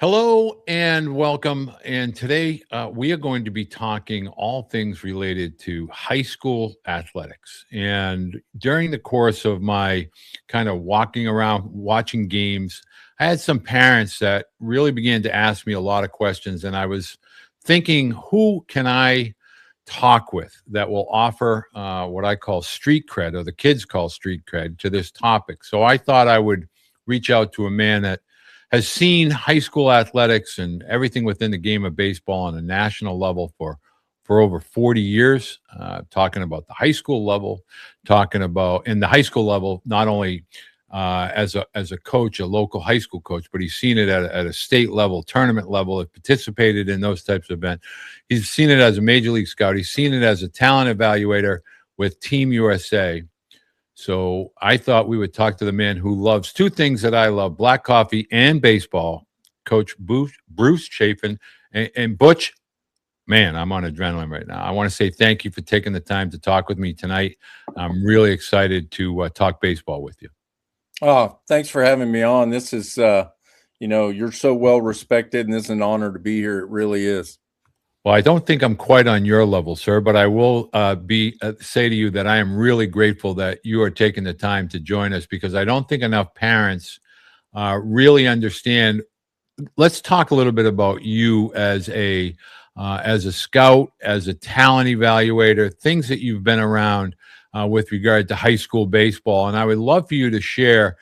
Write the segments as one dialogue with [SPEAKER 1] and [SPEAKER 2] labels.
[SPEAKER 1] Hello and welcome. And today we are going to be talking all things related to high school athletics. And during the course of my kind of walking around watching games, I had some parents that really began to ask me a lot of questions. And I was thinking, who can I talk with that will offer what I call street cred, or the kids call street cred, to this topic? So I thought I would reach out to a man that has seen high school athletics and everything within the game of baseball on a national level for over 40 years, talking about the high school level, talking about in the high school level, not only as a coach, a local high school coach, but he's seen it at a state level, tournament level, have participated in those types of events. He's seen it as a major league scout. He's seen it as a talent evaluator with Team USA. So I thought we would talk to the man who loves two things that I love: black coffee and baseball, Coach Bruce Chaffin. And Butch, man, I'm on adrenaline right now. I want to say thank you for taking the time to talk with me tonight. I'm really excited to talk baseball with you.
[SPEAKER 2] Oh, thanks for having me on. This is, you're so well respected, and it's an honor to be here. It really is.
[SPEAKER 1] Well, I don't think I'm quite on your level, sir, but I will say to you that I am really grateful that you are taking the time to join us, because I don't think enough parents really understand. Let's talk a little bit about you as a scout, as a talent evaluator, things that you've been around with regard to high school baseball. And I would love for you to share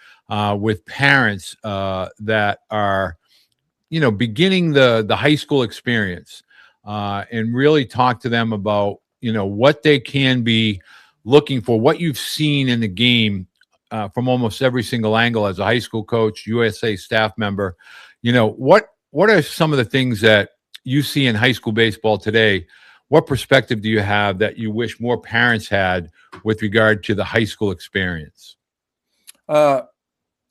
[SPEAKER 1] with parents that are, beginning the high school experience, and really talk to them about, what they can be looking for, what you've seen in the game from almost every single angle as a high school coach, USA staff member. What are some of the things that you see in high school baseball today? What perspective do you have that you wish more parents had with regard to the high school experience?
[SPEAKER 2] Uh,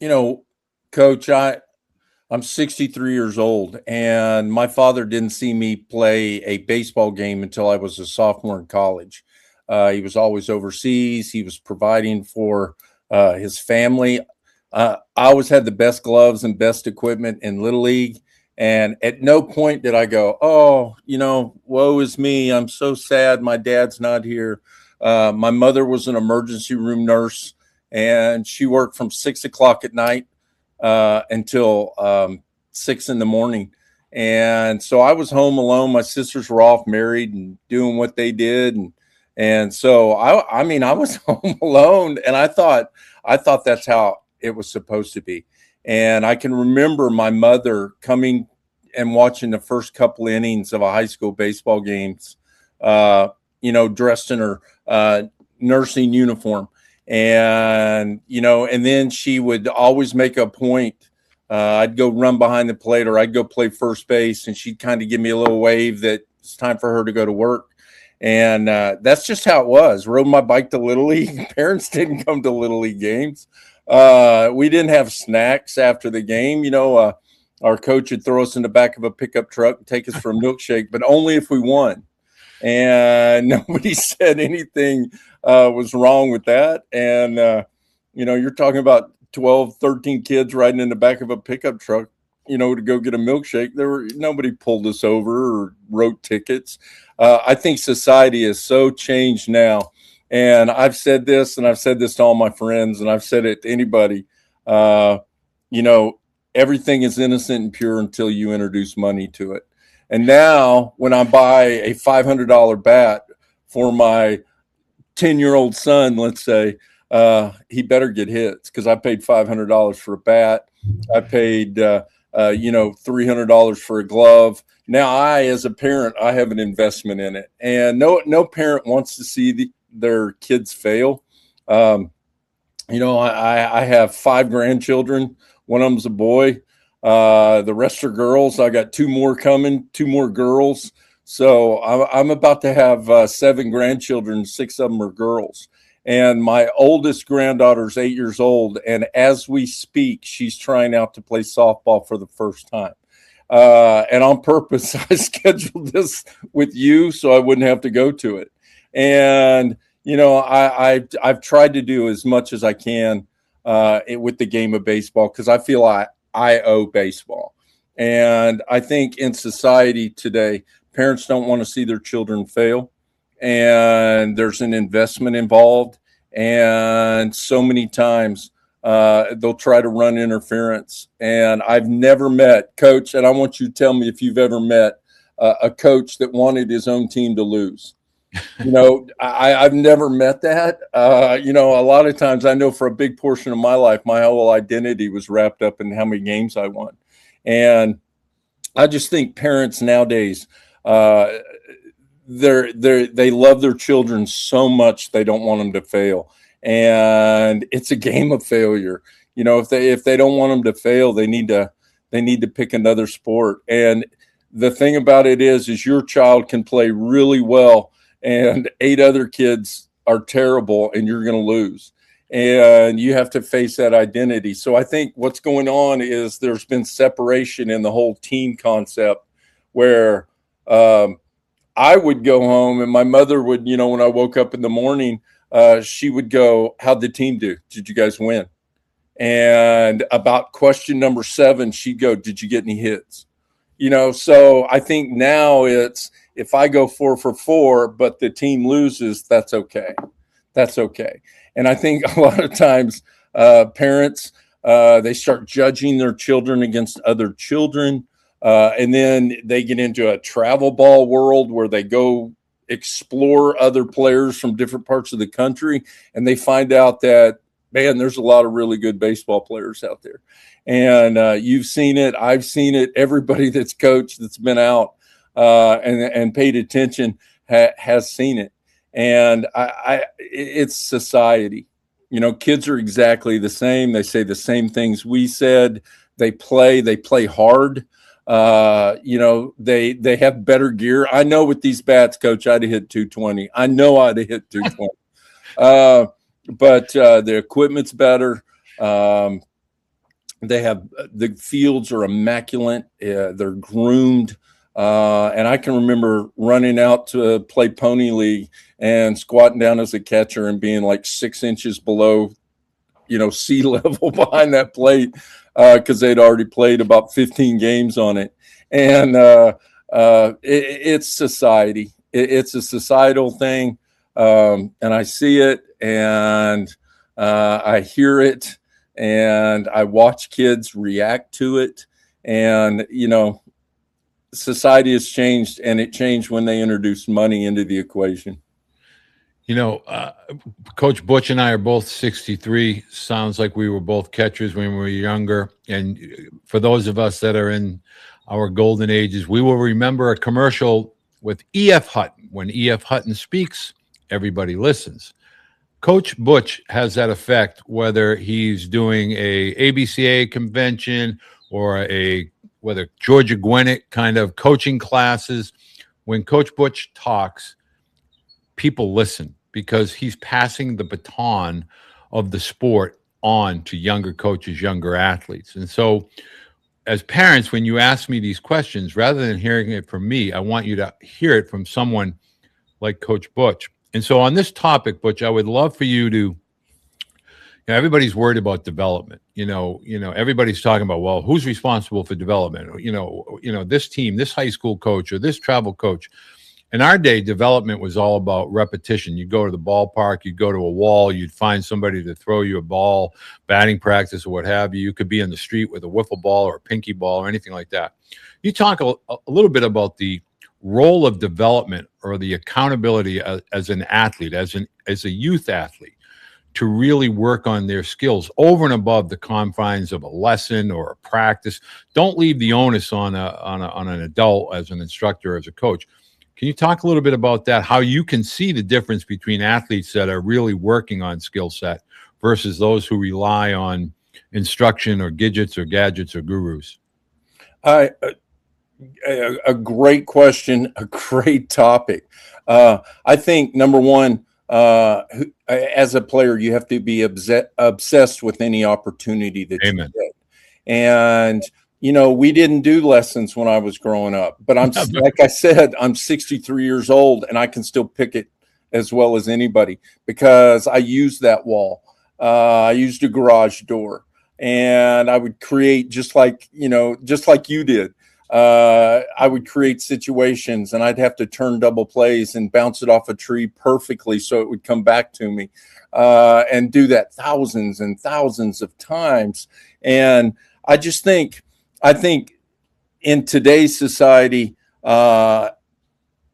[SPEAKER 2] you know, Coach, I'm 63 years old, and my father didn't see me play a baseball game until I was a sophomore in college. He was always overseas. He was providing for his family. I always had the best gloves and best equipment in Little League. And at no point did I go, oh, woe is me. I'm so sad my dad's not here. My mother was an emergency room nurse, and she worked from 6 o'clock at night until 6 in the morning. And so I was home alone. My sisters were off married and doing what they did. And so I was home alone, and I thought that's how it was supposed to be. And I can remember my mother coming and watching the first couple innings of a high school baseball games, dressed in her nursing uniform. And then she would always make a point. I'd go run behind the plate, or I'd go play first base, and she'd kind of give me a little wave that it's time for her to go to work. And that's just how it was. Rode my bike to Little League. Parents didn't come to Little League games. We didn't have snacks after the game. Our coach would throw us in the back of a pickup truck and take us for a milkshake, but only if we won. And nobody said anything was wrong with that. And, you're talking about 12, 13 kids riding in the back of a pickup truck, to go get a milkshake. Nobody pulled us over or wrote tickets. I think society is so changed now. And I've said this, and I've said this to all my friends, and I've said it to anybody. Everything is innocent and pure until you introduce money to it. And now when I buy a $500 bat for my 10-year-old son, let's say, he better get hits, because I paid $500 for a bat. I paid, $300 for a glove. Now as a parent, I have an investment in it, and no parent wants to see their kids fail. I have 5 grandchildren. One of them's a boy. The rest are girls. I got 2 more coming, 2 more girls. So I'm about to have 7 grandchildren. 6 of them are girls. And my oldest granddaughter's 8 years old. And as we speak, she's trying out to play softball for the first time. And on purpose, I scheduled this with you so I wouldn't have to go to it. And, I've tried to do as much as I can with the game of baseball, because I feel I owe baseball. And I think in society today, parents don't want to see their children fail, and there's an investment involved. And so many times they'll try to run interference. And I've never met, Coach, and I want you to tell me if you've ever met a coach that wanted his own team to lose. I've never met that. A lot of times I know for a big portion of my life, my whole identity was wrapped up in how many games I won. And I just think parents nowadays, they love their children so much they don't want them to fail, and it's a game of failure. If they don't want them to fail, they need to pick another sport. And the thing about it is your child can play really well, and 8 other kids are terrible, and you're going to lose. And you have to face that identity. So I think what's going on is there's been separation in the whole team concept, where I would go home and my mother would, when I woke up in the morning, she would go, "How'd the team do? Did you guys win?" And about question number 7, she'd go, "Did you get any hits?" So I think now it's, if I go 4 for 4, but the team loses, that's okay. That's okay. And I think a lot of times parents, they start judging their children against other children. And then they get into a travel ball world where they go explore other players from different parts of the country. And they find out that, man, there's a lot of really good baseball players out there. And you've seen it. I've seen it. Everybody that's coached, that's been out and paid attention has seen it. And it's society. Kids are exactly the same. They say the same things we said. They play hard. They have better gear. I know with these bats, Coach, I'd have hit 220. I know I'd have hit 220. But the equipment's better. They have, the fields are immaculate. They're groomed. And I can remember running out to play Pony League and squatting down as a catcher and being like 6 inches below, sea level behind that plate, because they'd already played about 15 games on it. And it's society. It's a societal thing. And I see it, and I hear it, and I watch kids react to it. And, society has changed, and it changed when they introduced money into the equation.
[SPEAKER 1] Coach Butch and I are both 63. Sounds like we were both catchers when we were younger. And for those of us that are in our golden ages, we will remember a commercial with E.F. Hutton. When E.F. Hutton speaks, everybody listens. Coach Butch has that effect, whether he's doing a ABCA convention or whether Georgia Gwinnett kind of coaching classes. When Coach Butch talks, people listen, because he's passing the baton of the sport on to younger coaches, younger athletes. And so as parents, when you ask me these questions, rather than hearing it from me, I want you to hear it from someone like Coach Butch. And so on this topic, Butch, I would love for you to, everybody's worried about development. Everybody's talking about, well, who's responsible for development? This team, this high school coach, or this travel coach. In our day, development was all about repetition. You'd go to the ballpark, you'd go to a wall, you'd find somebody to throw you a ball, batting practice or what have you. You could be in the street with a wiffle ball or a pinky ball or anything like that. You talk a little bit about the role of development or the accountability as an athlete, as a youth athlete, to really work on their skills over and above the confines of a lesson or a practice. Don't leave the onus on an adult as an instructor, as a coach. Can you talk a little bit about that, how you can see the difference between athletes that are really working on skill set versus those who rely on instruction or gadgets or gurus?
[SPEAKER 2] A great question, a great topic. I think, number one, as a player, you have to be obsessed with any opportunity that
[SPEAKER 1] Amen.
[SPEAKER 2] you get. And we didn't do lessons when I was growing up, but like I said, I'm 63 years old and I can still pick it as well as anybody, because I used that wall. I used a garage door. and I would create just like you did. I would create situations, and I'd have to turn double plays and bounce it off a tree perfectly so it would come back to me, and do that thousands and thousands of times. And I think in today's society,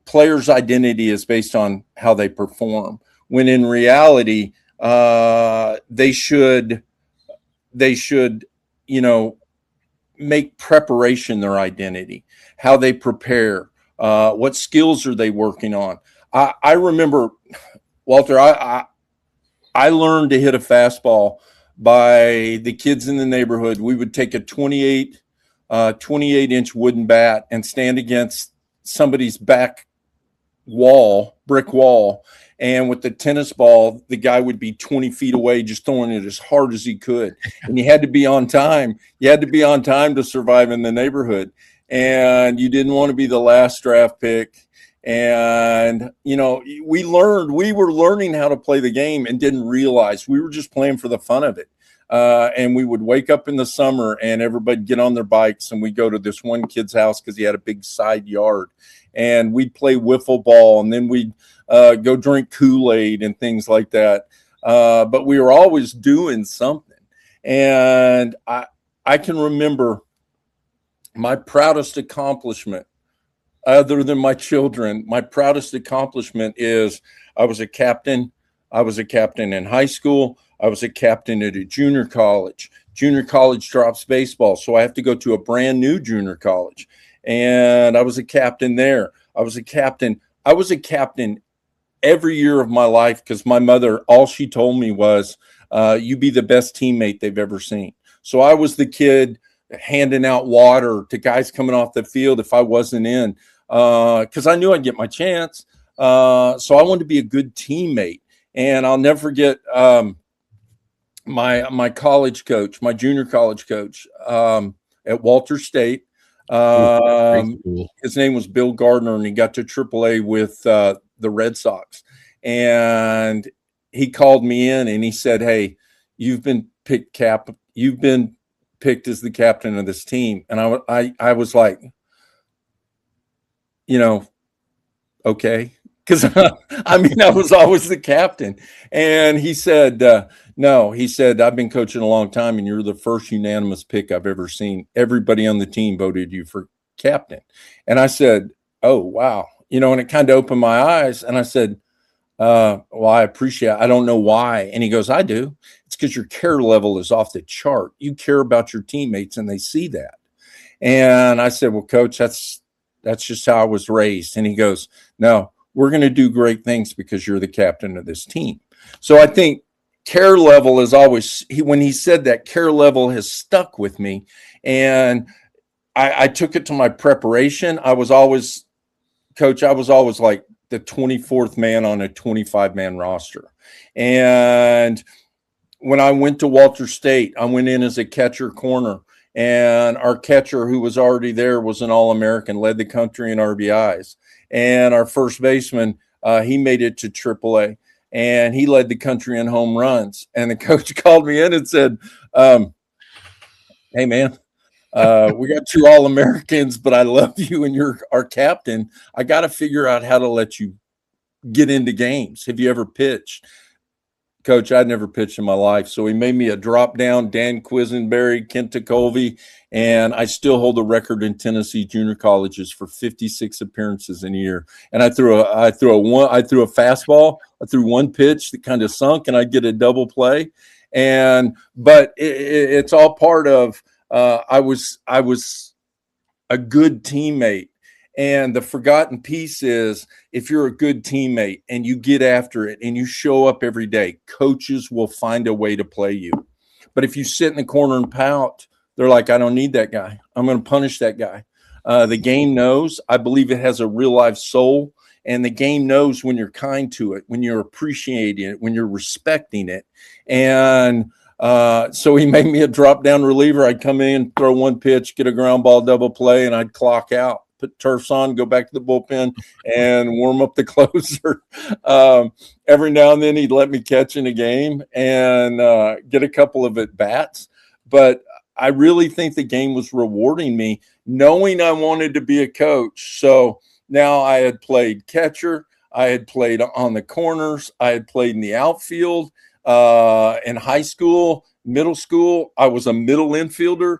[SPEAKER 2] players' identity is based on how they perform, when in reality, they should, make preparation their identity, how they prepare, what skills are they working on. I remember, Walter, I learned to hit a fastball by the kids in the neighborhood. We would take a 28-inch wooden bat and stand against somebody's back brick wall. And with the tennis ball, the guy would be 20 feet away, just throwing it as hard as he could. And you had to be on time. You had to be on time to survive in the neighborhood. And you didn't want to be the last draft pick. And, we were learning how to play the game and didn't realize we were just playing for the fun of it. And we would wake up in the summer and everybody get on their bikes and we'd go to this one kid's house because he had a big side yard. And we'd play wiffle ball, and then we'd go drink Kool-Aid and things like that. But we were always doing something. And I can remember my proudest accomplishment, other than my children, my proudest accomplishment is I was a captain. I was a captain in high school. I was a captain at a junior college. Junior college drops baseball, so I have to go to a brand new junior college. And I was a captain there. I was a captain every year of my life because my mother, all she told me was, you be the best teammate they've ever seen. So I was the kid handing out water to guys coming off the field if I wasn't in, because I knew I'd get my chance. So I wanted to be a good teammate. And I'll never forget my college coach, my junior college coach at Walter State. His name was Bill Gardner, and he got to AAA with the Red Sox. And he called me in and he said, "Hey, you've been picked as the captain of this team." And I was like, okay. Because I was always the captain. And he said, no, he said, "I've been coaching a long time and you're the first unanimous pick I've ever seen. Everybody on the team voted you for captain." And I said, "Oh, wow." And it kind of opened my eyes. And I said, well, I appreciate it. I don't know why. And he goes, "I do. It's because your care level is off the chart. You care about your teammates and they see that." And I said, "Well, coach, that's just how I was raised." And he goes, "No, we're going to do great things because you're the captain of this team." So I think care level is always, when he said that, care level has stuck with me. And I took it to my preparation. I was always like the 24th man on a 25-man roster. And when I went to Walter State, I went in as a catcher corner. And our catcher, who was already there, was an All-American, led the country in RBIs. And our first baseman, he made it to AAA, and he led the country in home runs. And the coach called me in and said, "Hey, man, we got 2 All-Americans, but I love you and you're our captain. I got to figure out how to let you get into games. Have you ever pitched?" Coach, I'd never pitched in my life. So he made me a drop down, Dan Quisenberry, Kent Colby, and I still hold the record in Tennessee junior colleges for 56 appearances in a year. And I threw a fastball. I threw one pitch that kind of sunk, and I'd get a double play. But it's all part of I was a good teammate. And the forgotten piece is, if you're a good teammate and you get after it and you show up every day, coaches will find a way to play you. But if you sit in the corner and pout, they're like, "I don't need that guy. I'm going to punish that guy." The game knows. I believe it has a real life soul. And the game knows when you're kind to it, when you're appreciating it, when you're respecting it. And so he made me a drop down reliever. I'd come in, throw one pitch, get a ground ball double play, and I'd clock out. Put turfs on, go back to the bullpen, and warm up the closer. Every now and then he'd let me catch in a game and get a couple of at bats. but I really think the game was rewarding me, knowing I wanted to be a coach. So now I had played catcher, I had played on the corners, I had played in the outfield in high school, middle school. I was a middle infielder.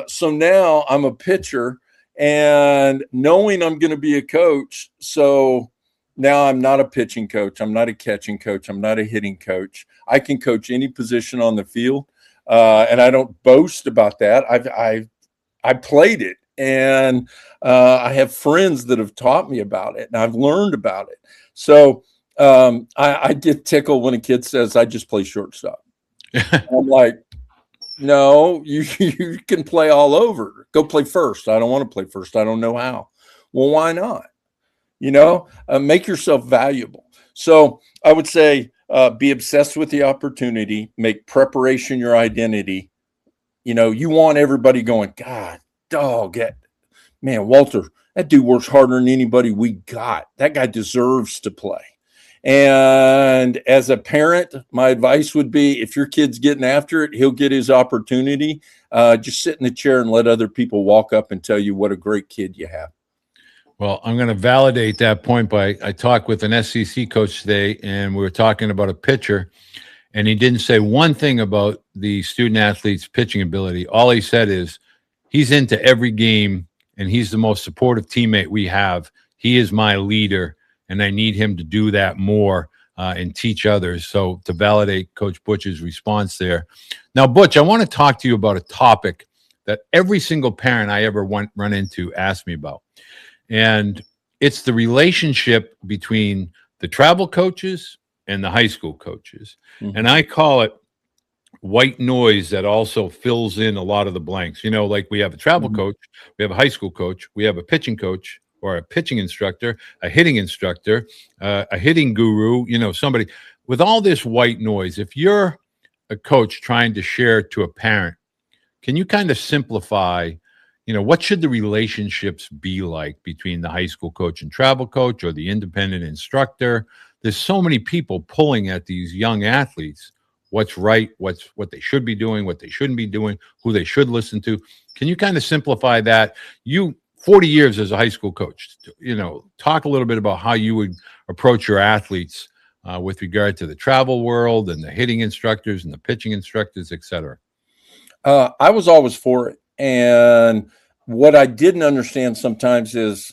[SPEAKER 2] So now I'm a pitcher, and knowing I'm going to be a coach. So now I'm not a pitching coach. I'm not a catching coach. I'm not a hitting coach. I can coach any position on the field. And I don't boast about that. I played it, and I have friends that have taught me about it, and I've learned about it. So I get tickled when a kid says, "I just play shortstop." I'm like, "No, you can play all over. Go play first." I don't want to play first. I don't know how. Well, why not? Make yourself valuable. So I would say be obsessed with the opportunity, make preparation your identity. You want everybody going, God, dog, man, Walter, that dude works harder than anybody we got. That guy deserves to play. And as a parent, my advice would be, if your kid's getting after it, he'll get his opportunity. Just sit in the chair and let other people walk up and tell you what a great kid you have.
[SPEAKER 1] Well, I'm going to validate that point by I talked with an SEC coach today, and we were talking about a pitcher, and he didn't say one thing about the student athlete's pitching ability. All he said is he's into every game, and he's the most supportive teammate we have. He is my leader, and I need him to do that more and teach others. So to validate Coach Butch's response there. Now, Butch, I want to talk to you about a topic that every single parent I ever run into asked me about. And it's the relationship between the travel coaches and the high school coaches. Mm-hmm. And I call it white noise that also fills in a lot of the blanks. Like we have a travel mm-hmm. coach, we have a high school coach, we have a pitching coach or a pitching instructor, a hitting instructor, a hitting guru, somebody with all this white noise. If you're a coach trying to share to a parent, can you kind of simplify what should the relationships be like between the high school coach and travel coach or the independent instructor? There's so many people pulling at these young athletes. What's right, what they should be doing, what they shouldn't be doing, who they should listen to. Can you kind of simplify that? You 40 years as a high school coach, talk a little bit about how you would approach your athletes with regard to the travel world and the hitting instructors and the pitching instructors, et cetera.
[SPEAKER 2] I was always for it. And what I didn't understand sometimes is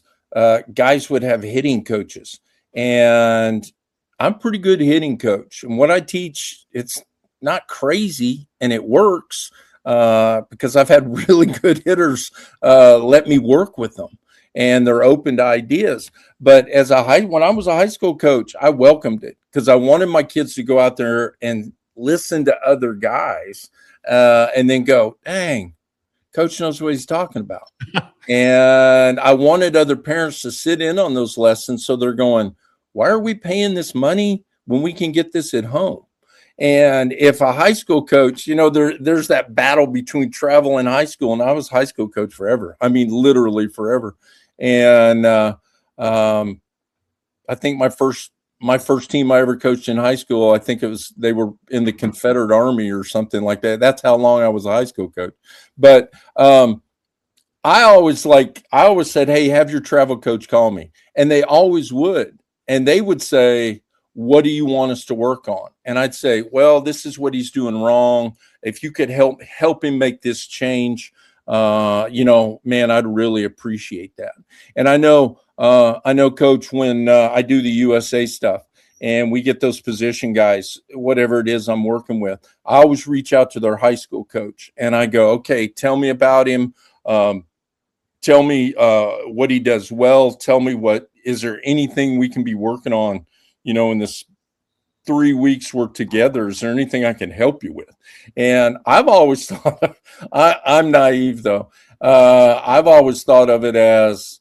[SPEAKER 2] guys would have hitting coaches, and I'm pretty good hitting coach. And what I teach, it's not crazy, and it works because I've had really good hitters let me work with them, and they're open to ideas. But when I was a high school coach, I welcomed it because I wanted my kids to go out there and listen to other guys and then go, dang, Coach knows what he's talking about. And I wanted other parents to sit in on those lessons. So they're going, why are we paying this money when we can get this at home? And if a high school coach, there's that battle between travel and high school. And I was high school coach forever. I mean, literally forever. And I think my first team I ever coached in high school, I think they were in the Confederate Army or something like that. That's how long I was a high school coach. But I always said, hey, have your travel coach call me. And they always would. And they would say, what do you want us to work on? And I'd say, well, this is what he's doing wrong. If you could help him make this change, man, I'd really appreciate that. And I know, Coach, when I do the USA stuff and we get those position guys, whatever it is I'm working with, I always reach out to their high school coach and I go, okay, tell me about him. Tell me what he does well. Tell me is there anything we can be working on, in this 3 weeks we're together? Is there anything I can help you with? And I've always thought, I'm naive though. I've always thought of it as,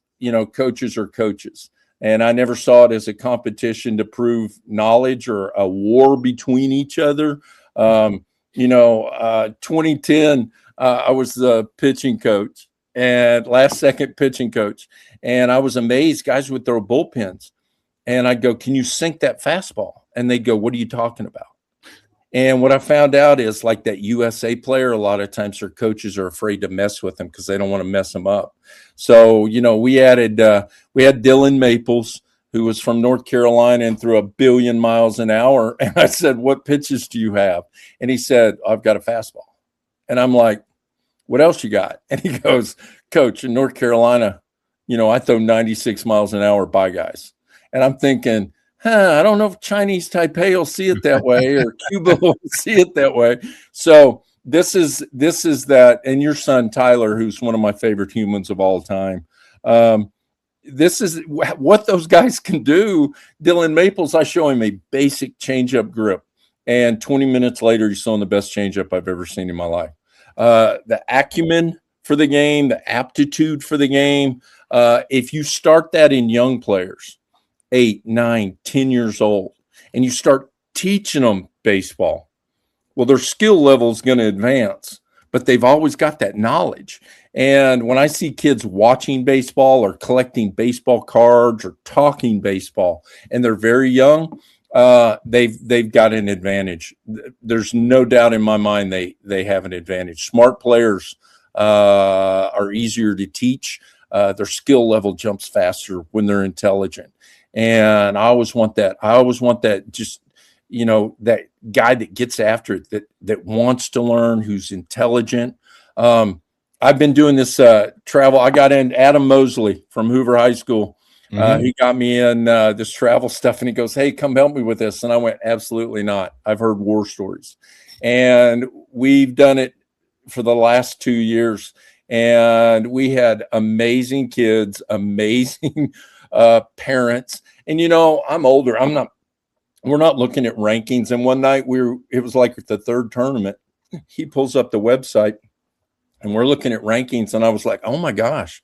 [SPEAKER 2] coaches are coaches. And I never saw it as a competition to prove knowledge or a war between each other. 2010, I was the pitching coach and last second pitching coach. And I was amazed guys would throw bullpens. And I'd go, can you sink that fastball? And they'd go, what are you talking about? And what I found out is like that USA player, a lot of times their coaches are afraid to mess with them because they don't want to mess them up. So, we had Dylan Maples, who was from North Carolina and threw 1,000,000,000 miles an hour. And I said, "What pitches do you have?" And he said, "I've got a fastball." And I'm like, "What else you got?" And he goes, "Coach, in North Carolina, I throw 96 miles an hour by guys." And I'm thinking, I don't know if Chinese Taipei will see it that way or Cuba will see it that way. So this is that. And your son, Tyler, who's one of my favorite humans of all time. This is what those guys can do. Dylan Maples, I show him a basic changeup grip. And 20 minutes later, he's throwing the best changeup I've ever seen in my life. The acumen for the game, the aptitude for the game. If you start that in young players, 8, 9, 10 years old, and you start teaching them baseball, well, their skill level is going to advance, but they've always got that knowledge. And when I see kids watching baseball or collecting baseball cards or talking baseball, and they're very young, they've got an advantage. There's no doubt in my mind they have an advantage. Smart players are easier to teach. Their skill level jumps faster when they're intelligent. And I always want that. Just, that guy that gets after it, that wants to learn, who's intelligent. I've been doing this travel. I got in Adam Mosley from Hoover High School. He got me in this travel stuff, and he goes, "Hey, come help me with this." And I went, "Absolutely not. I've heard war stories." And we've done it for the last 2 years. And we had amazing kids, amazing parents. And I'm older. We're not looking at rankings. And one night it was like the third tournament. He pulls up the website and we're looking at rankings. And I was like, "Oh my gosh,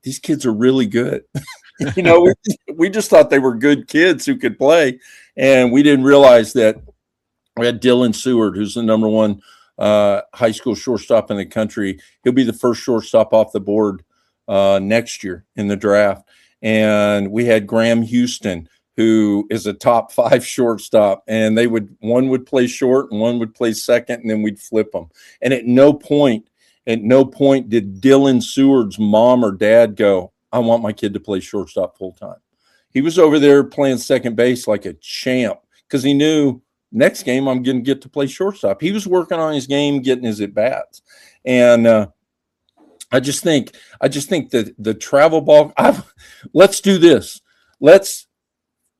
[SPEAKER 2] these kids are really good." We just thought they were good kids who could play. And we didn't realize that we had Dylan Seward, who's the number one high school shortstop in the country. He'll be the first shortstop off the board next year in the draft. And we had Graham Houston, who is a top 5 shortstop, and one would play short and one would play second, and then we'd flip them. And at no point did Dylan Seward's mom or dad go, "I want my kid to play shortstop full time." He was over there playing second base like a champ because he knew next game I'm going to get to play shortstop. He was working on his game, getting his at bats. And I just think that the travel ball, let's do this. Let's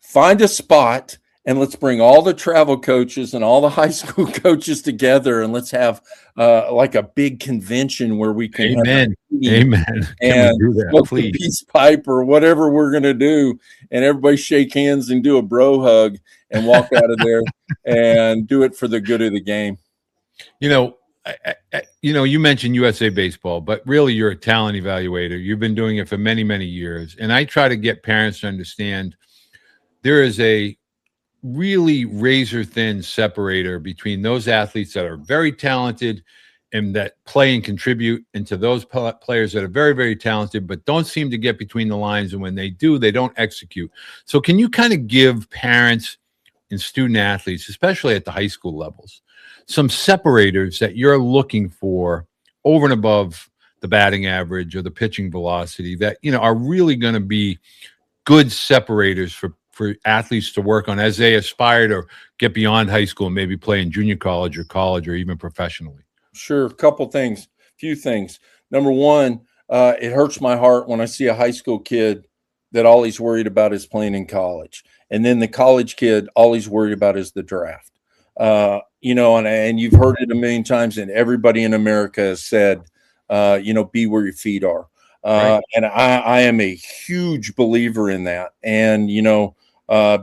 [SPEAKER 2] find a spot and let's bring all the travel coaches and all the high school coaches together, and let's have like a big convention where we can
[SPEAKER 1] Amen. Can
[SPEAKER 2] and
[SPEAKER 1] we do that,
[SPEAKER 2] smoke
[SPEAKER 1] please?
[SPEAKER 2] the peace pipe or whatever we're going to do, and everybody shake hands and do a bro hug and walk out of there and do it for the good of the game.
[SPEAKER 1] You mentioned USA Baseball, but really you're a talent evaluator. You've been doing it for many, many years. And I try to get parents to understand there is a really razor thin separator between those athletes that are very talented and that play and contribute, into those players that are very, very talented, but don't seem to get between the lines. And when they do, they don't execute. So can you kind of give parents and student athletes, especially at the high school levels, some separators that you're looking for over and above the batting average or the pitching velocity that, are really going to be good separators for athletes to work on as they aspire to get beyond high school and maybe play in junior college or even professionally?
[SPEAKER 2] Sure. Few things. Number one, it hurts my heart when I see a high school kid that all he's worried about is playing in college. And then the college kid, all he's worried about is the draft. And you've heard it a million times, and everybody in America has said, be where your feet are.
[SPEAKER 1] Right.
[SPEAKER 2] And I am a huge believer in that. And,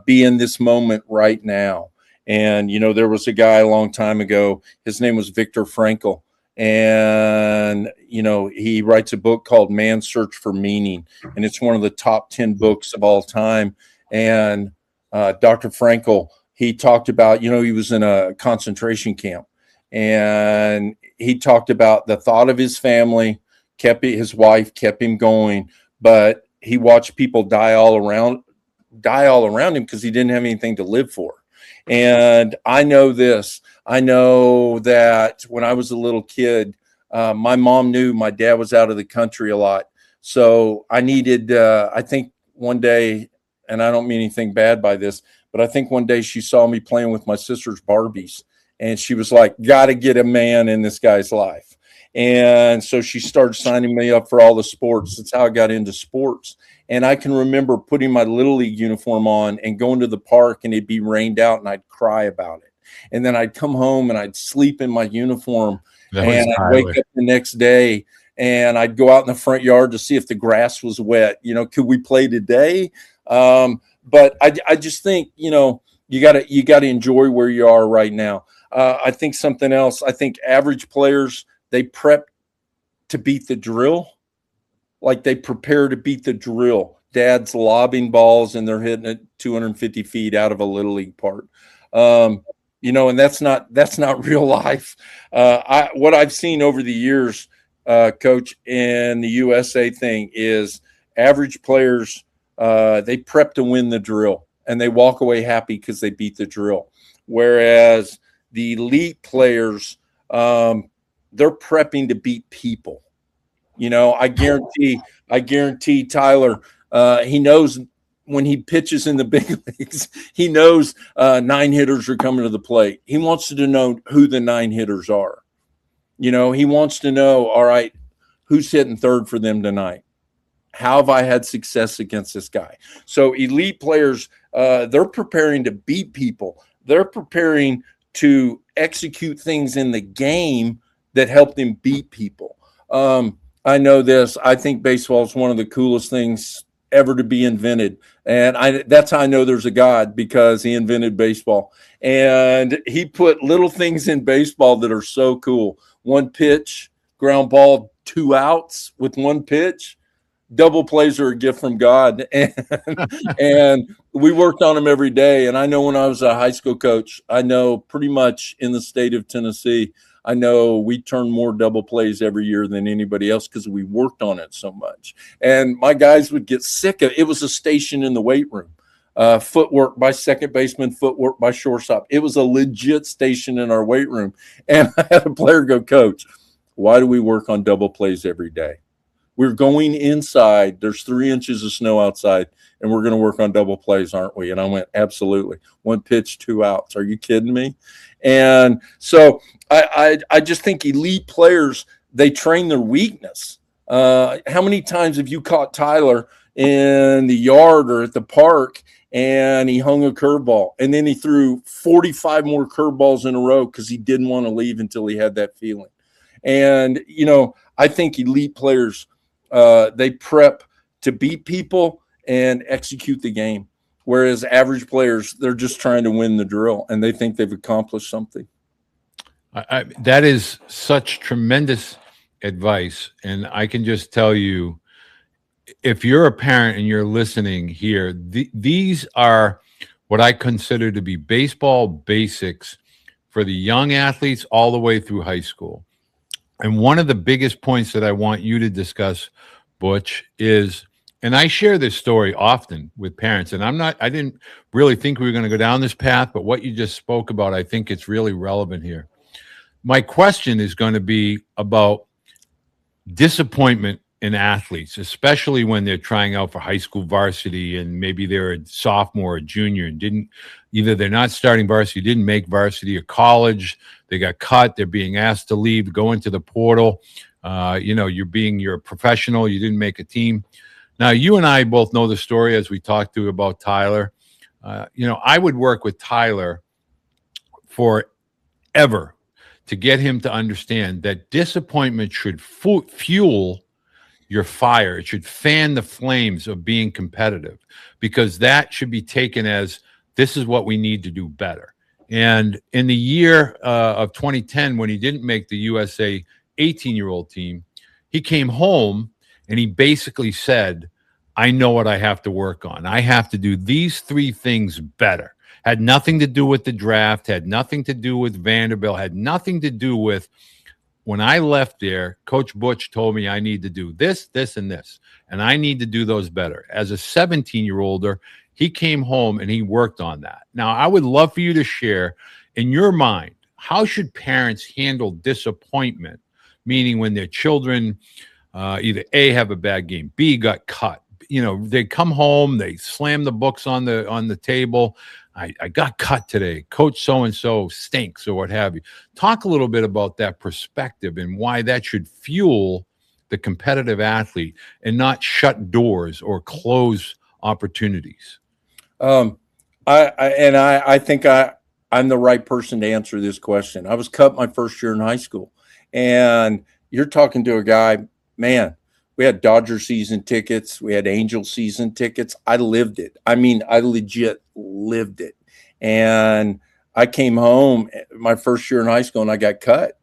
[SPEAKER 2] be in this moment right now. And, there was a guy a long time ago, his name was Viktor Frankl. And, he writes a book called Man's Search for Meaning. And it's one of the top 10 books of all time. And Dr. Frankl, he talked about, he was in a concentration camp. And he talked about the thought of his family, his wife kept him going. But he watched people die all around him because he didn't have anything to live for. And I know this. I know that when I was a little kid, my mom knew my dad was out of the country a lot. So I needed, I think one day, and I don't mean anything bad by this, but I think one day she saw me playing with my sister's Barbies, and she was like, got to get a man in this guy's life. And so she started signing me up for all the sports. That's how I got into sports. And I can remember putting my Little League uniform on and going to the park, and it'd be rained out, and I'd cry about it. And then I'd come home and I'd sleep in my uniform,
[SPEAKER 1] That was
[SPEAKER 2] and I'd wake
[SPEAKER 1] Tyler.
[SPEAKER 2] up the next day and I'd go out in the front yard to see if the grass was wet. Could we play today? But I just think, you gotta enjoy where you are right now. I think something else. I think average players, they prep to beat the drill, like they prepare to beat the drill. Dad's lobbing balls and they're hitting it 250 feet out of a Little League park. And that's not real life. What I've seen over the years, Coach, in the USA thing is average players, they prep to win the drill and they walk away happy because they beat the drill. Whereas the elite players, they're prepping to beat people. I guarantee Tyler, he knows when he pitches in the big leagues, he knows 9 hitters are coming to the plate. He wants to know who the 9 hitters are. He wants to know, all right, who's hitting third for them tonight? How have I had success against this guy? So elite players, they're preparing to beat people. They're preparing to execute things in the game that help them beat people. I know this. I think baseball is one of the coolest things ever to be invented. And that's how I know there's a God, because he invented baseball. And he put little things in baseball that are so cool. 1 pitch, ground ball, 2 outs with 1 pitch. Double plays are a gift from God. And we worked on them every day. And I know when I was a high school coach, I know pretty much in the state of Tennessee, I know we turned more double plays every year than anybody else because we worked on it so much. And my guys would get sick of it. It was a station in the weight room. Footwork by second baseman, footwork by shortstop. It was a legit station in our weight room. And I had a player go, Coach, why do we work on double plays every day? We're going inside. There's 3 inches of snow outside, and we're going to work on double plays, aren't we? And I went, absolutely. 1 pitch, 2 outs. Are you kidding me? And so I just think elite players, they train their weakness. How many times have you caught Tyler in the yard or at the park and he hung a curveball and then he threw 45 more curveballs in a row because he didn't want to leave until he had that feeling? And, I think elite players, they prep to beat people and execute the game. Whereas average players, they're just trying to win the drill and they think they've accomplished something.
[SPEAKER 1] That is such tremendous advice. And I can just tell you, if you're a parent and you're listening here, these are what I consider to be baseball basics for the young athletes all the way through high school. And one of the biggest points that I want you to discuss, Butch, is, and I share this story often with parents, and I didn't really think we were going to go down this path, but what you just spoke about, I think it's really relevant here. My question is going to be about disappointment in athletes, especially when they're trying out for high school varsity and maybe they're a sophomore or junior and either they're not starting varsity, didn't make varsity, or college, they got cut, they're being asked to leave, go into the portal. You're a professional, you didn't make a team. Now, you and I both know the story as we talked about Tyler. I would work with Tyler forever to get him to understand that disappointment should fuel your fire. It should fan the flames of being competitive, because that should be taken as, this is what we need to do better. And in the year of 2010, when he didn't make the USA 18-year-old team, he came home and he basically said, I know what I have to work on. I have to do these 3 things better. Had nothing to do with the draft, had nothing to do with Vanderbilt, had nothing to do with when I left there, Coach Butch told me I need to do this, this, and this, and I need to do those better. As a 17-year-older, he came home and he worked on that. Now, I would love for you to share, in your mind, how should parents handle disappointment, meaning when their children either A, have a bad game, B, got cut. They come home, they slam the books on the table. I got cut today. Coach so-and-so stinks, or what have you. Talk a little bit about that perspective and why that should fuel the competitive athlete and not shut doors or close opportunities.
[SPEAKER 2] I think I'm the right person to answer this question. I was cut my first year in high school, and you're talking to a guy, man, we had Dodger season tickets. We had Angel season tickets. I lived it. I mean, I legit lived it. And I came home my first year in high school and I got cut.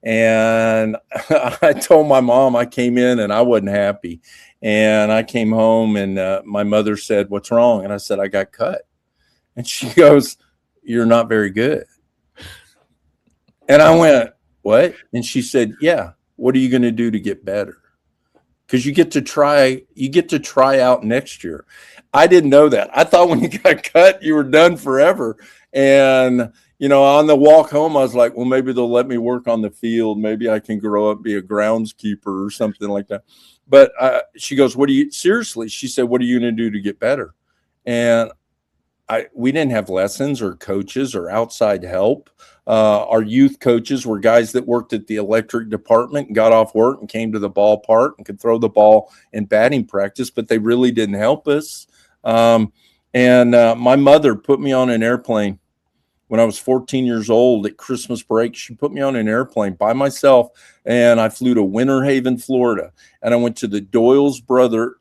[SPEAKER 2] And I told my mom I came in and I wasn't happy. And I came home and my mother said, "What's wrong?" And I said, "I got cut." And she goes, "You're not very good." And I went, "What?" And she said, "Yeah. What are you going to do to get better? Because you get to try out next year." I didn't know that. I thought when you got cut, you were done forever. And, on the walk home, I was like, well, maybe they'll let me work on the field. Maybe I can grow up, be a groundskeeper or something like that. But she goes, seriously? She said, "What are you going to do to get better?" And we didn't have lessons or coaches or outside help. Our youth coaches were guys that worked at the electric department and got off work and came to the ballpark and could throw the ball in batting practice, but they really didn't help us. My mother put me on an airplane when I was 14 years old at Christmas break. She put me on an airplane by myself, and I flew to Winter Haven, Florida, and I went to the Doyle brothers.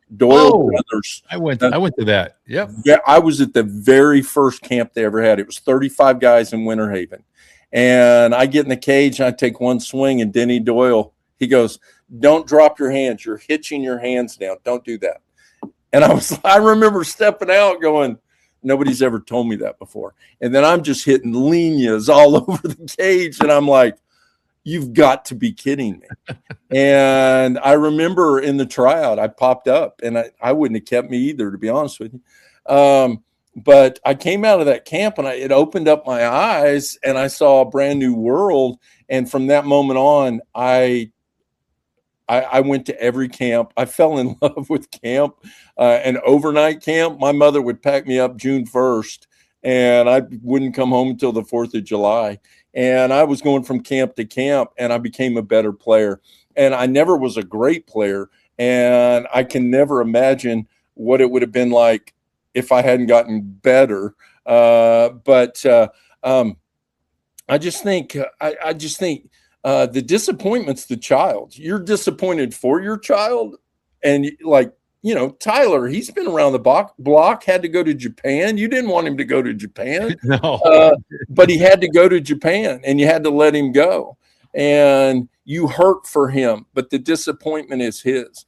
[SPEAKER 1] I went to that. Yep.
[SPEAKER 2] Yeah, I was at the very first camp they ever had. It was 35 guys in Winter Haven. And I get in the cage and I take one swing, and Denny Doyle, he goes, "Don't drop your hands. You're hitching your hands down. Don't do that." And I remember stepping out going, nobody's ever told me that before. And then I'm just hitting líneas all over the cage. And I'm like, you've got to be kidding me. And I remember in the tryout, I popped up, and I wouldn't have kept me either, to be honest with you. But I came out of that camp and it opened up my eyes, and I saw a brand new world. And from that moment on, I went to every camp. I fell in love with camp, an overnight camp. My mother would pack me up June 1st, and I wouldn't come home until the 4th of July. And I was going from camp to camp, and I became a better player. And I never was a great player, and I can never imagine what it would have been like if I hadn't gotten better. But I just think the disappointment's the child. You're disappointed for your child. And Tyler, he's been around the block, had to go to Japan. You didn't want him to go to Japan.
[SPEAKER 1] No.
[SPEAKER 2] But he had to go to Japan, and you had to let him go. And you hurt for him, but the disappointment is his.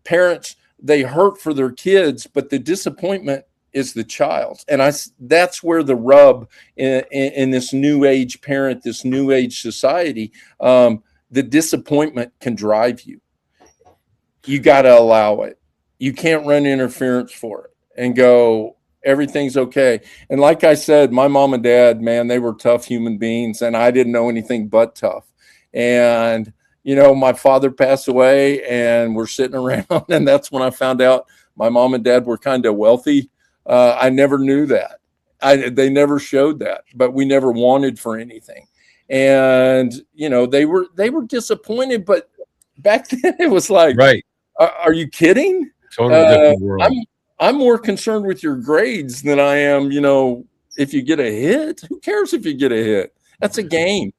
[SPEAKER 2] Parents, they hurt for their kids, but the disappointment is the child's. And that's where the rub in this new age parent, this new age society, the disappointment can drive you. You got to allow it. You can't run interference for it and go, everything's okay. And like I said, my mom and dad, man, they were tough human beings, and I didn't know anything but tough. And, my father passed away, and we're sitting around, and that's when I found out my mom and dad were kind of wealthy. I never knew that. They never showed that, but we never wanted for anything. And, they were disappointed, but back then it was like,
[SPEAKER 1] right.
[SPEAKER 2] Are you kidding?
[SPEAKER 1] Totally different world.
[SPEAKER 2] I'm more concerned with your grades than I am, if you get a hit. Who cares if you get a hit? That's a game.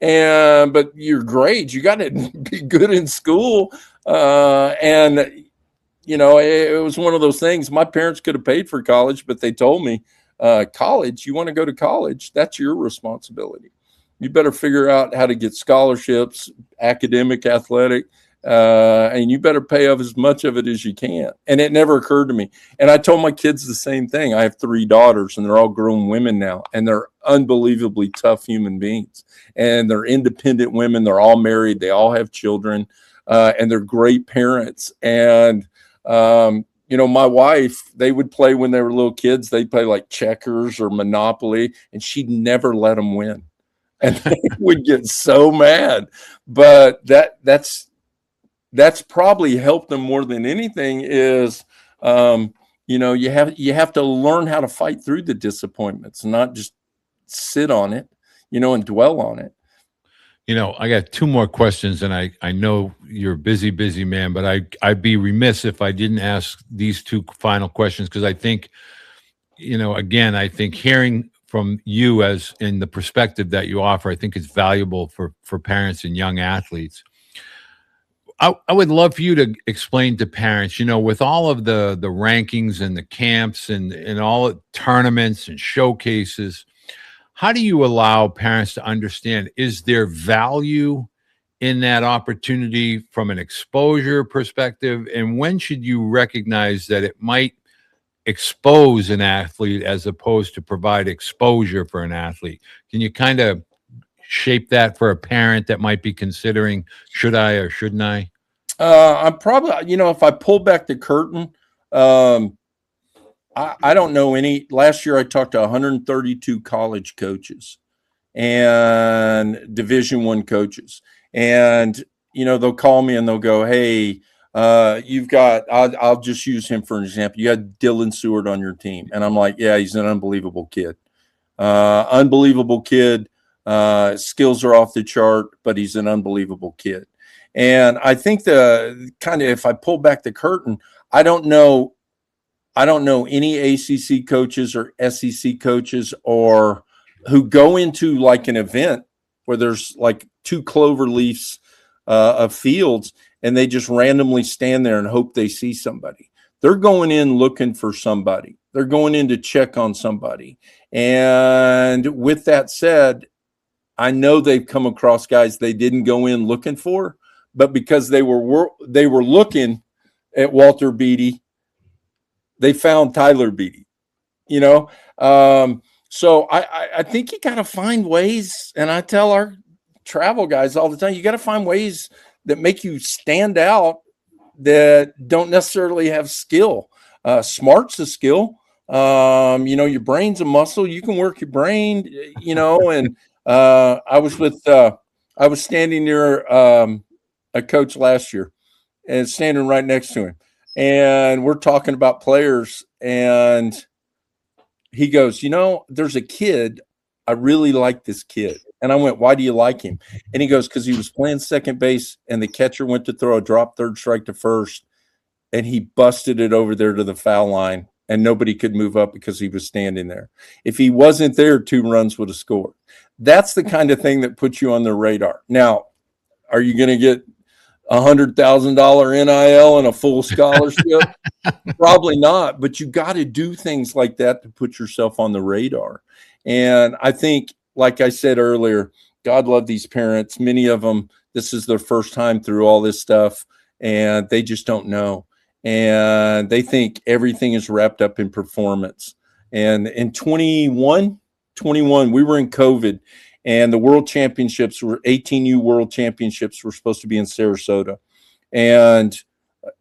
[SPEAKER 2] But your grades, you got to be good in school. It was one of those things. My parents could have paid for college, but they told me, college, you want to go to college, that's your responsibility. You better figure out how to get scholarships, academic, athletic, and you better pay off as much of it as you can. And it never occurred to me. And I told my kids the same thing. I have 3 daughters, and they're all grown women now, and they're unbelievably tough human beings. And they're independent women. They're all married. They all have children, and they're great parents. And my wife, they would play when they were little kids. They'd play like checkers or Monopoly, and she'd never let them win. And they would get so mad. But that's probably helped them more than anything is, you have to learn how to fight through the disappointments and not just sit on it, and dwell on it.
[SPEAKER 1] I got 2 more questions, and I know you're a busy man, but I'd be remiss if I didn't ask these 2 final questions, because I think, again, I think hearing from you as in the perspective that you offer, I think is valuable for parents and young athletes. I would love for you to explain to parents, with all of the rankings and the camps and all the tournaments and showcases, how do you allow parents to understand, is there value in that opportunity from an exposure perspective? And when should you recognize that it might expose an athlete as opposed to provide exposure for an athlete? Can you kind of shape that for a parent that might be considering, should I or shouldn't I?
[SPEAKER 2] I'm probably, if I pull back the curtain, I don't know any. Last year I talked to 132 college coaches and Division I coaches. And, they'll call me and they'll go, hey, you've got, I'll just use him for an example. You got Dylan Seward on your team. And I'm like, yeah, he's an unbelievable kid. Skills are off the chart, but he's an unbelievable kid. And I think if I pull back the curtain, I don't know any ACC coaches or SEC coaches or who go into like an event where there's like 2 clover leaves of fields, and they just randomly stand there and hope they see somebody. They're going in looking for somebody. They're going in to check on somebody. And with that said, I know they've come across guys they didn't go in looking for, but because they were looking at Walter Beede, they found Tyler Beede, So I think you got to find ways, and I tell our travel guys all the time, you got to find ways that make you stand out that don't necessarily have skill. Smart's a skill. Your brain's a muscle. You can work your brain, and I was standing near a coach last year and standing right next to him. And we're talking about players, and he goes, there's a kid. I really like this kid. And I went, why do you like him? And he goes, because he was playing second base and the catcher went to throw a drop third strike to first, and he busted it over there to the foul line, and nobody could move up because he was standing there. If he wasn't there, 2 runs would have scored. That's the kind of thing that puts you on their radar. Now, are you going to get $100,000 NIL and a full scholarship? Probably not, but you got to do things like that to put yourself on the radar. And I think, like I said earlier, God love these parents. Many of them, this is their first time through all this stuff, and they just don't know. And they think everything is wrapped up in performance. And in 21, we were in COVID, and the world championships were 18U world championships were supposed to be in Sarasota. And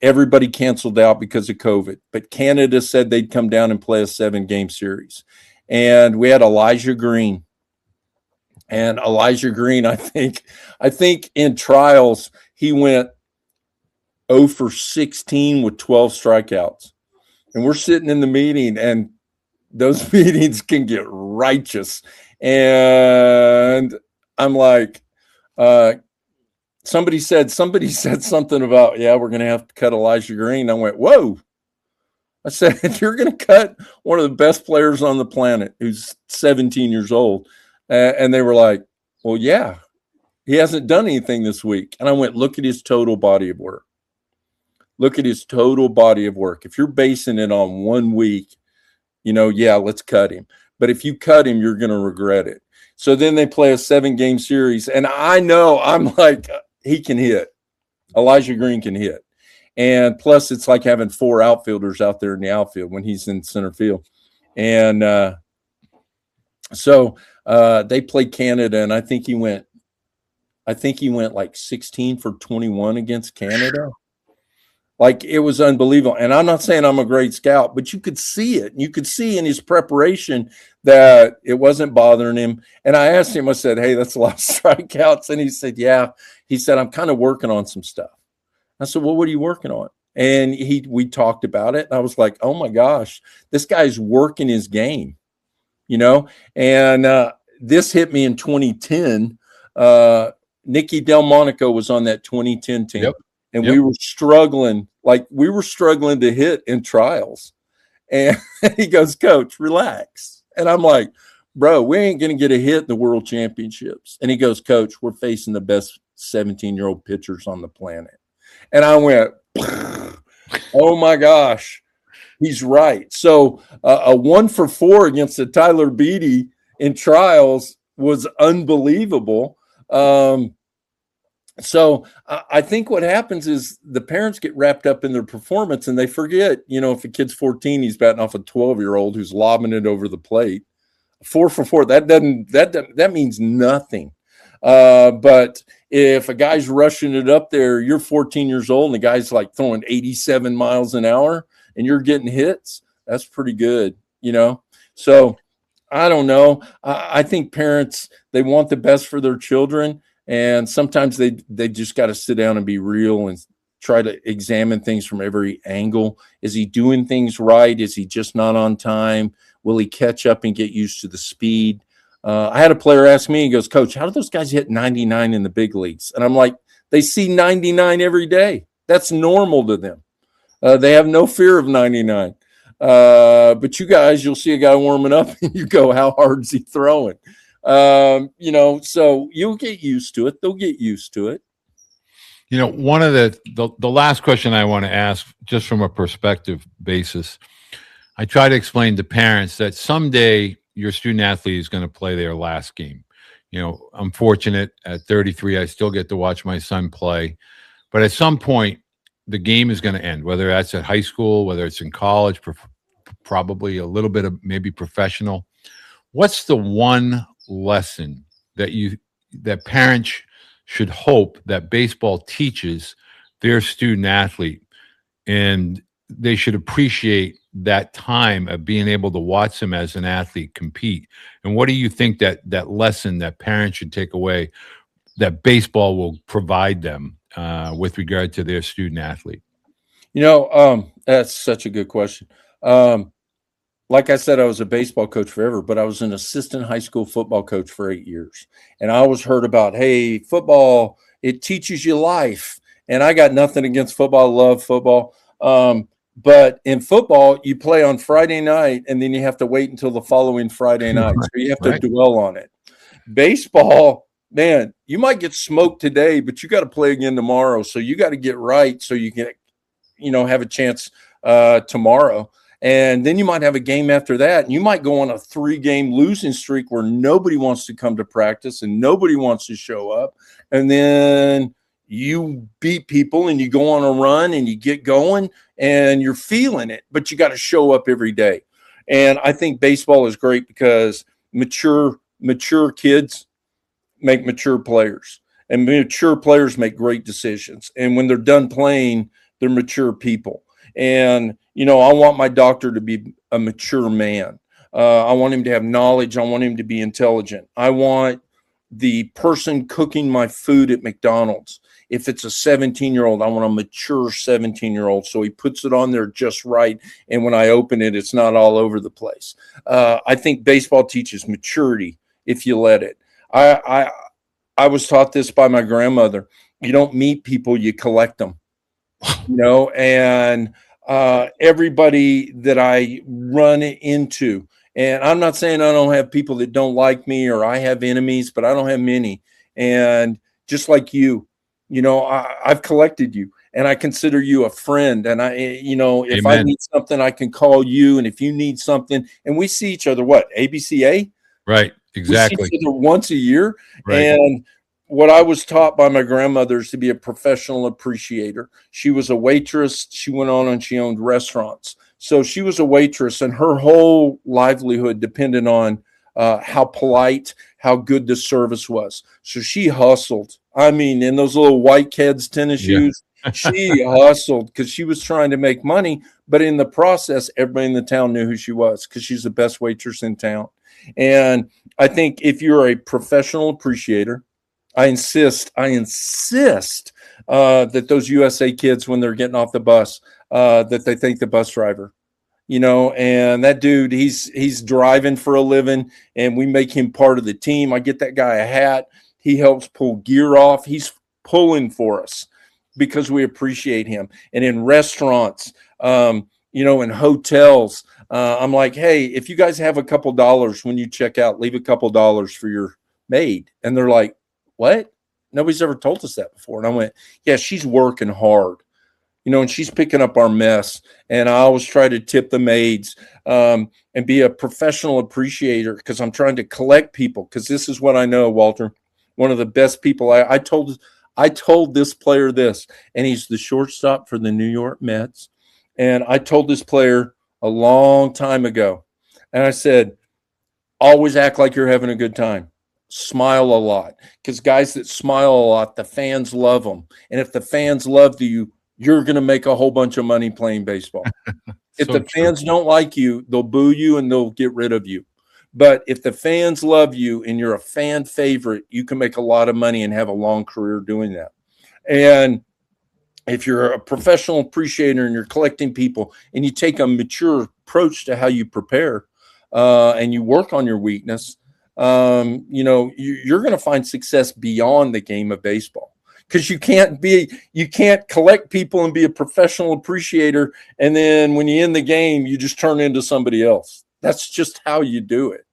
[SPEAKER 2] everybody canceled out because of COVID. But Canada said they'd come down and play a 7-game series. And we had Elijah Green. And Elijah Green, I think in trials, he went 0 for 16 with 12 strikeouts. And we're sitting in the meeting, and those meetings can get righteous. And I'm like, somebody said something about, yeah, we're going to have to cut Elijah Green. I went, whoa. I said, you're going to cut one of the best players on the planet who's 17 years old. And they were like, well, yeah, he hasn't done anything this week. And I went, look at his total body of work. Look at his total body of work. If you're basing it on 1 week, yeah, let's cut him. But if you cut him, you're going to regret it. So then they play a 7-game series. And I know, I'm like, he can hit. Elijah Green can hit. And plus, it's like having 4 outfielders out there in the outfield when he's in center field. And so they played Canada, and I think he went like 16 for 21 against Canada. Like, it was unbelievable. And I'm not saying I'm a great scout, but you could see it. You could see in his preparation that it wasn't bothering him. And I asked him, I said, hey, that's a lot of strikeouts. And he said, yeah. He said, I'm kind of working on some stuff. I said, well, what are you working on? And we talked about it. And I was like, oh my gosh, this guy's working his game, you know? And this hit me in 2010. Nicky Delmonico was on that 2010 team.
[SPEAKER 1] Yep.
[SPEAKER 2] And we were struggling to hit in trials. And he goes, Coach, relax. And I'm like, bro, we ain't going to get a hit in the World Championships. And he goes, Coach, we're facing the best 17-year-old pitchers on the planet. And I went, oh my gosh, he's right. So a 1 for 4 against the Tyler Beede in trials was unbelievable. So I think what happens is the parents get wrapped up in their performance and they forget, you know, if a kid's 14, he's batting off a 12-year-old who's lobbing it over the plate. 4 for 4, that means nothing. But if a guy's rushing it up there, you're 14 years old and the guy's like throwing 87 miles an hour and you're getting hits, that's pretty good, you know? So I don't know. I think parents, they want the best for their children. And sometimes they just got to sit down and be real and try to examine things from every angle. Is he doing things right? Is he just not on time? Will he catch up and get used to the speed? I had a player ask me, he goes, Coach, how do those guys hit 99 in the big leagues? And I'm like, they see 99 every day. That's normal to them. They have no fear of 99. But you guys, you'll see a guy warming up and you go, how hard is he throwing? You know, so you'll get used to it. They'll get used to it.
[SPEAKER 1] You know, one of the last question I want to ask, just from a perspective basis, I try to explain to parents that someday your student athlete is going to play their last game. You know, I'm fortunate at 33, I still get to watch my son play. But at some point, the game is going to end, whether that's at high school, whether it's in college, probably a little bit of maybe professional. What's the one lesson that parents should hope that baseball teaches their student athlete, and they should appreciate that time of being able to watch them as an athlete compete? And what do you think that lesson that parents should take away that baseball will provide them with regard to their student athlete?
[SPEAKER 2] You know, that's such a good question. Like I said, I was a baseball coach forever, but I was an assistant high school football coach for 8 years. And I always heard about, hey, football, it teaches you life. And I got nothing against football. I love football. But in football, you play on Friday night, and then you have to wait until the following Friday night. So you have to dwell on it. Baseball, man, you might get smoked today, but you got to play again tomorrow. So you got to get right so you can, you know, have a chance tomorrow. And then you might have a game after that. And you might go on a 3-game losing streak where nobody wants to come to practice and nobody wants to show up. And then you beat people and you go on a run and you get going and you're feeling it, but you got to show up every day. And I think baseball is great because mature kids make mature players, and mature players make great decisions. And when they're done playing, they're mature people. And, you know, I want my doctor to be a mature man. I want him to have knowledge. I want him to be intelligent. I want the person cooking my food at McDonald's, if it's a 17-year-old, I want a mature 17-year-old. So he puts it on there just right. And when I open it, it's not all over the place. I think baseball teaches maturity if you let it. I was taught this by my grandmother. You don't meet people, you collect them. You know, and everybody that I run into, and I'm not saying I don't have people that don't like me or I have enemies, but I don't have many. And just like you know, I've collected you and I consider you a friend. And you know, if
[SPEAKER 1] Amen.
[SPEAKER 2] I need something, I can call you. And if you need something, and we see each other, what, ABCA?
[SPEAKER 1] Right. Exactly.
[SPEAKER 2] We see each other once a year.
[SPEAKER 1] Right.
[SPEAKER 2] And what I was taught by my grandmother is to be a professional appreciator. She was a waitress. She went on and she owned restaurants. So she was a waitress, and her whole livelihood depended on how polite, how good the service was. So she hustled. I mean, in those little white kids' tennis
[SPEAKER 1] Yeah.
[SPEAKER 2] shoes, she hustled because she was trying to make money. But in the process, everybody in the town knew who she was because she's the best waitress in town. And I think if you're a professional appreciator, I insist that those USA kids, when they're getting off the bus, that they thank the bus driver. And that dude, he's driving for a living, and we make him part of the team. I get that guy a hat. He helps pull gear off. He's pulling for us because we appreciate him. And in restaurants, in hotels, I'm like, hey, if you guys have a couple dollars when you check out, leave a couple dollars for your maid. And they're like, what? Nobody's ever told us that before. And I went, yeah, she's working hard, and she's picking up our mess. And I always try to tip the maids and be a professional appreciator because I'm trying to collect people. Because this is what I know, Walter. One of the best people. I told this player this, and he's the shortstop for the New York Mets. And I told this player a long time ago, and I said, always act like you're having a good time. Smile a lot, because guys that smile a lot, the fans love them. And if the fans love you, you're going to make a whole bunch of money playing baseball. If the fans don't like you, they'll boo you and they'll get rid of you. But if the fans love you and you're a fan favorite, you can make a lot of money and have a long career doing that. And if you're a professional appreciator and you're collecting people and you take a mature approach to how you prepare and you work on your weakness, you're going to find success beyond the game of baseball, because you can't collect people and be a professional appreciator, and then when you end the game, you just turn into somebody else. That's just how you do it.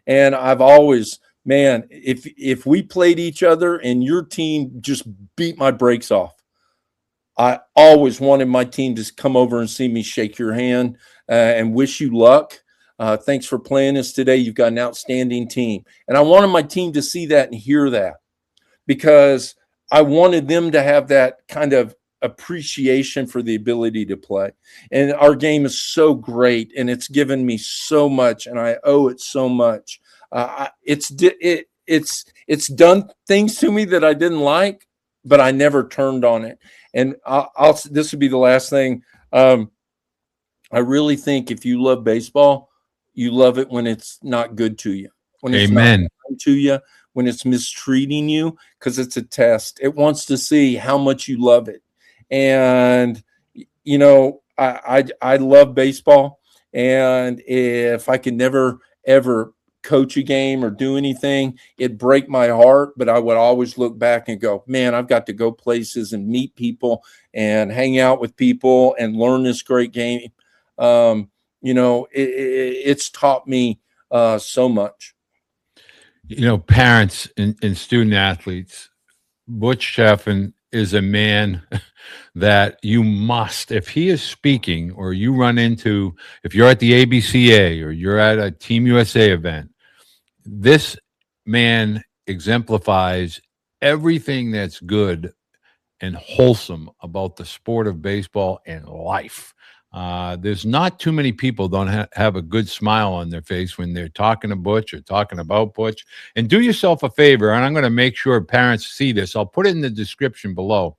[SPEAKER 2] And I've always, man, if we played each other and your team just beat my brakes off, I always wanted my team to come over and see me shake your hand and wish you luck. Thanks for playing us today. You've got an outstanding team. And I wanted my team to see that and hear that, because I wanted them to have that kind of appreciation for the ability to play. And our game is so great, and it's given me so much, and I owe it so much. It's done things to me that I didn't like, but I never turned on it. And this would be the last thing. I really think if you love baseball, you love it when it's not good to you, when it's not good to you, when it's mistreating you, because it's a test. It wants to see how much you love it. And, I love baseball. And if I could never, ever coach a game or do anything, it'd break my heart. But I would always look back and go, man, I've got to go places and meet people and hang out with people and learn this great game. It's taught me so much.
[SPEAKER 1] Parents and student athletes, Butch Chaffin is a man that you must, if he is speaking or you run into, if you're at the ABCA or you're at a Team USA event, this man exemplifies everything that's good and wholesome about the sport of baseball and life. There's not too many people don't have a good smile on their face when they're talking to Butch or talking about Butch. And do yourself a favor, and I'm going to make sure parents see this. I'll put it in the description below.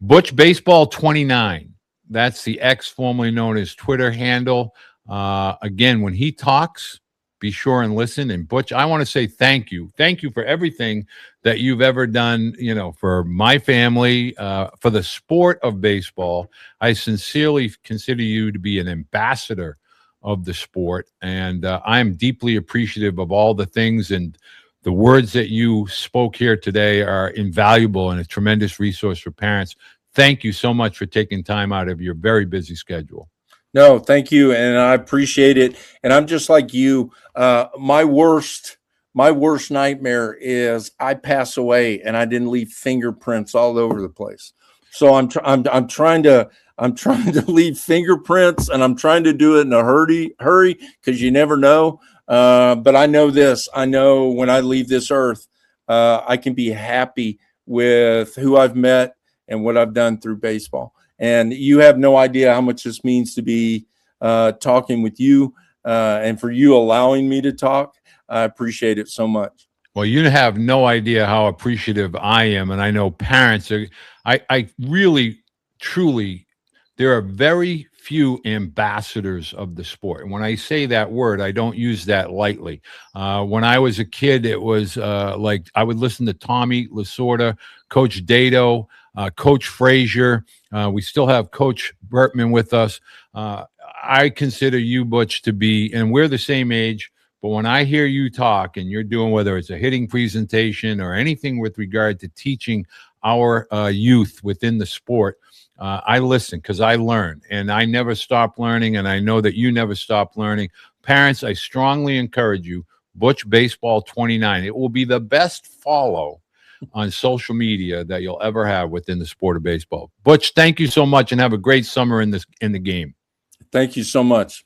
[SPEAKER 1] Butch Baseball 29. That's the X, formerly known as Twitter handle. Again, when he talks, be sure and listen. And Butch, I want to say thank you. Thank you for everything that you've ever done, for my family, for the sport of baseball. I sincerely consider you to be an ambassador of the sport. And I'm deeply appreciative of all the things, and the words that you spoke here today are invaluable and a tremendous resource for parents. Thank you so much for taking time out of your very busy schedule.
[SPEAKER 2] No, thank you, and I appreciate it. And I'm just like you. My worst nightmare is I pass away and I didn't leave fingerprints all over the place. So I'm trying to leave fingerprints, and I'm trying to do it in a hurry because you never know. But I know this. I know when I leave this earth, I can be happy with who I've met and what I've done through baseball. And you have no idea how much this means to be talking with you and for you allowing me to talk. I appreciate it so much.
[SPEAKER 1] Well, you have no idea how appreciative I am. And I know parents are, I really, truly, there are very few ambassadors of the sport. And when I say that word, I don't use that lightly. When I was a kid, it was like I would listen to Tommy Lasorda, Coach Dado, Coach Frazier. We still have Coach Bertman with us. I consider you, Butch, to be, and we're the same age, but when I hear you talk and you're doing, whether it's a hitting presentation or anything with regard to teaching our youth within the sport, I listen because I learn, and I never stop learning, and I know that you never stop learning. Parents, I strongly encourage you, Butch Baseball 29. It will be the best follow on social media that you'll ever have within the sport of baseball. Butch, thank you so much, and have a great summer in the game.
[SPEAKER 2] Thank you so much.